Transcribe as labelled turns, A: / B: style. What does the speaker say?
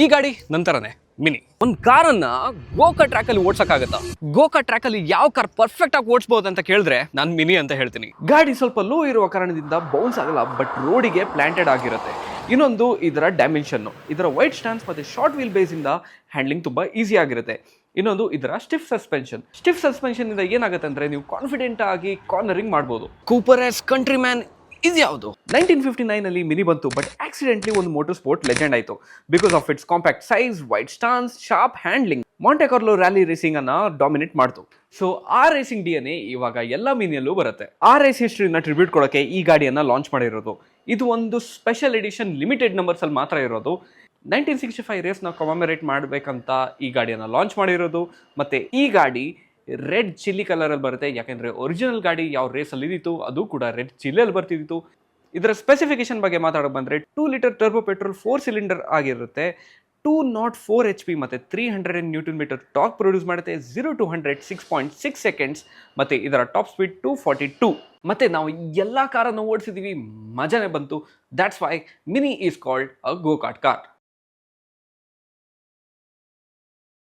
A: ಈ ಗಾಡಿ ನಂತರನೇ ಮಿನಿ. ಒಂದು ಕಾರನ್ನ ಗೋಕಾ ಟ್ರ್ಯಾಕ್ ಅಲ್ಲಿ ಓಡ್ಸಕ್ಕಾಗತ್ತಾ? ಗೋಕಾ ಟ್ರ್ಯಾಕ್ ಅಲ್ಲಿ ಯಾವ ಕಾರ್ ಪರ್ಫೆಕ್ಟ್ ಆಗಿ ಓಡಿಸಬಹುದು ಅಂತ ಕೇಳಿದ್ರೆ ನಾನು ಮಿನಿ ಅಂತ ಹೇಳ್ತೀನಿ. ಗಾಡಿ ಸ್ವಲ್ಪ ಲೋ ಇರುವ ಕಾರಣದಿಂದ ಬೌನ್ಸ್ ಆಗಲ್ಲ, ಬಟ್ ರೋಡಿಗೆ ಪ್ಲಾಂಟೆಡ್ ಆಗಿರುತ್ತೆ. ಇನ್ನೊಂದು ಇದರ ಡೈಮೆನ್ಷನ್, ಇದರ ವೈಡ್ ಸ್ಟ್ಯಾನ್ಸ್ ಮತ್ತೆ ಶಾರ್ಟ್ ವೀಲ್ ಬೇಸ್ ಇಂದ ಹ್ಯಾಂಡ್ಲಿಂಗ್ ತುಂಬಾ ಈಸಿ ಆಗಿರುತ್ತೆ. ಇನ್ನೊಂದು ಇದರ ಸ್ಟಿಫ್ ಸಸ್ಪೆನ್ಷನ್ ಇಂದ ಏನಾಗುತ್ತೆ ಅಂದ್ರೆ ನೀವು ಕಾನ್ಫಿಡೆಂಟ್ ಆಗಿ ಕಾರ್ನರಿಂಗ್ ಮಾಡಬಹುದು. ಕೂಪರ್ ಎಸ್ ಕಂಟ್ರಿ ಮ್ಯಾನ್ ಇದು ಯಾವುದು? 1959 ಅಲ್ಲಿ ಮಿನಿ ಬಂತು, ಬಟ್ ಆಕ್ಸಿಡೆಂಟ್ಲಿ ಒಂದು ಮೋಟರ್ ಸ್ಪೋರ್ಟ್ ಲೆಜೆಂಡ್ ಆಯಿತು because of its compact size, wide stance, sharp handling. Monte Carlo rally racing ಅನ್ನ ಡಾಮಿನೇಟ್ ಮಾಡ್ತು. ಸೊ ಆ ರೇಸಿಂಗ್ DNA ಇವಾಗ ಎಲ್ಲ ಮಿನಿಯಲ್ಲೂ ಬರುತ್ತೆ. ಆ ರೇಸ್ ಹಿಸ್ಟ್ರಿನ ಟ್ರಿಬ್ಯೂಟ್ ಕೊಡೋಕೆ ಈ ಗಾಡಿಯನ್ನ ಲಾಂಚ್ ಮಾಡಿರೋದು. ಇದು ಒಂದು ಸ್ಪೆಷಲ್ ಎಡಿಷನ್ ಲಿಮಿಟೆಡ್ ನಂಬರ್ಸ್ ಅಲ್ಲಿ ಮಾತ್ರ ಇರೋದು. 1965 ರೇಸ್ನ ಕಮೆಮೊರೇಟ್ ಮಾಡಬೇಕಂತ ಈ ಗಾಡಿಯನ್ನ ಲಾಂಚ್ ಮಾಡಿರೋದು. ಮತ್ತೆ ಈ ಗಾಡಿ ರೆಡ್ ಚಿಲ್ಲಿ ಕಲರಲ್ಲಿ ಬರುತ್ತೆ, ಯಾಕೆಂದರೆ ಒರಿಜಿನಲ್ ಗಾಡಿ ಯಾವ ರೇಸಲ್ಲಿ ಇದ್ದಿತ್ತು ಅದು ಕೂಡ ರೆಡ್ ಚಿಲ್ಲಿಯಲ್ಲಿ ಬರ್ತಿದ್ದಿತ್ತು. ಇದರ ಸ್ಪೆಸಿಫಿಕೇಶನ್ ಬಗ್ಗೆ ಮಾತಾಡೋಕೆ ಬಂದರೆ 2 ಲೀಟರ್ ಟರ್ಬೋ ಪೆಟ್ರೋಲ್ 4 ಸಿಲಿಂಡರ್ ಆಗಿರುತ್ತೆ. 204 HP ಮತ್ತು 300 Nm ಟಾರ್ಕ್ ಪ್ರೊಡ್ಯೂಸ್ ಮಾಡುತ್ತೆ. 0 to 100 6.6 ಸೆಕೆಂಡ್ಸ್ ಮತ್ತು ಇದರ ಟಾಪ್ ಸ್ಪೀಡ್ 242. ಮತ್ತು ನಾವು ಎಲ್ಲ ಕಾರನ್ನು ಓಡಿಸಿದ್ದೀವಿ, ಮಜಾನೇ ಬಂತು. That's why Mini is called a go kart car.